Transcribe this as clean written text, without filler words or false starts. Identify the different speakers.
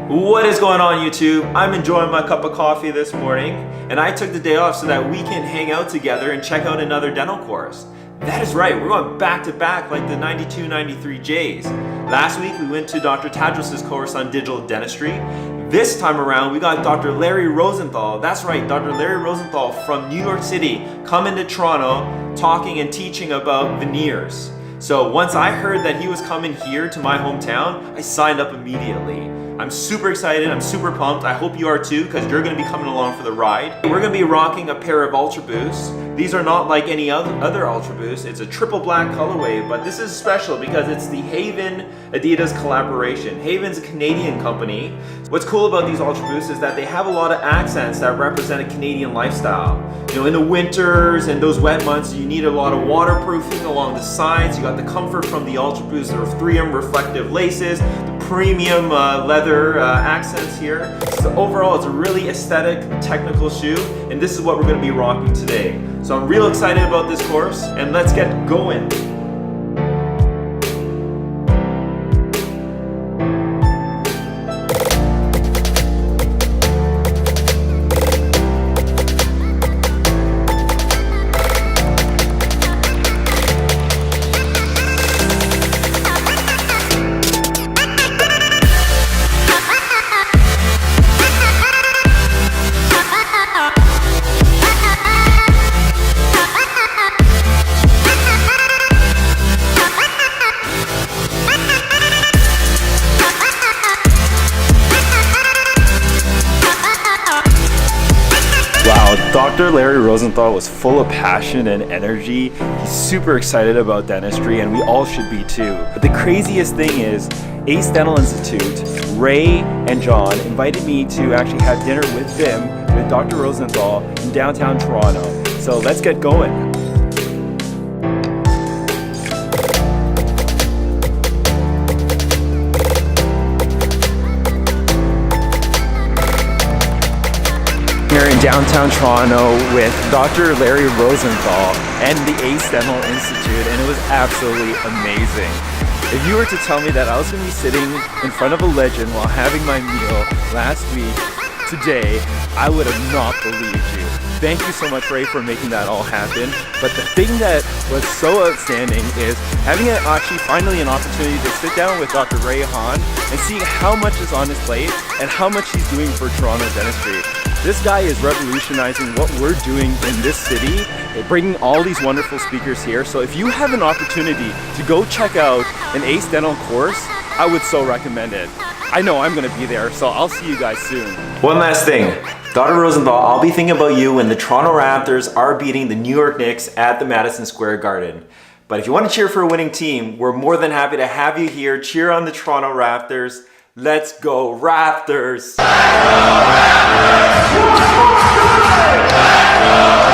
Speaker 1: What is going on, YouTube? I'm enjoying my cup of coffee this morning, and I took the day off so that we can hang out together and check out another dental course. That is right, we're going back to back like the 92-93 Js. Last week we went to Dr. Tadros' course on digital dentistry. This time around we got Dr. Larry Rosenthal. That's right, Dr. Larry Rosenthal from New York City coming to Toronto talking and teaching about veneers. So once I heard that he was coming here to my hometown, I signed up immediately. I'm super excited, I'm super pumped. I hope you are too, because you're gonna be coming along for the ride. We're gonna be rocking a pair of Ultra Boosts. These are not like any other Ultra Boost. It's a triple black colorway, but this is special because it's the Haven Adidas collaboration. Haven's a Canadian company. What's cool about these Ultra Boosts is that they have a lot of accents that represent a Canadian lifestyle. You know, in the winters and those wet months, you need a lot of waterproofing along the sides. You got the comfort from the Ultra Boost. There are 3M reflective laces, the premium leather accents here. So overall, it's a really aesthetic, technical shoe, and this is what we're gonna be rocking today. So I'm real excited about this course, and let's get going. Dr. Larry Rosenthal was full of passion and energy. He's super excited about dentistry, and we all should be too. But the craziest thing is, Ace Dental Institute, Ray and John invited me to actually have dinner with them, with Dr. Rosenthal in downtown Toronto. So let's get going. Here in downtown Toronto with Dr. Larry Rosenthal and the Ace Dental Institute, and it was absolutely amazing. If you were to tell me that I was going to be sitting in front of a legend while having my meal last week, today, I would have not believed you. Thank you so much, Ray, for making that all happen. But the thing that was so outstanding is having actually finally an opportunity to sit down with Dr. Ray Hahn and seeing how much is on his plate and how much he's doing for Toronto dentistry. This guy is revolutionizing what we're doing in this city, bringing all these wonderful speakers here. So if you have an opportunity to go check out an Ace Dental course, I would so recommend it. I know I'm gonna be there, so I'll see you guys soon. One last thing, Dr. Rosenthal, I'll be thinking about you when the Toronto Raptors are beating the New York Knicks at the Madison Square Garden. But if you want to cheer for a winning team, we're more than happy to have you here. Cheer on the Toronto Raptors. Let's go Raptors! Let's go Raptors!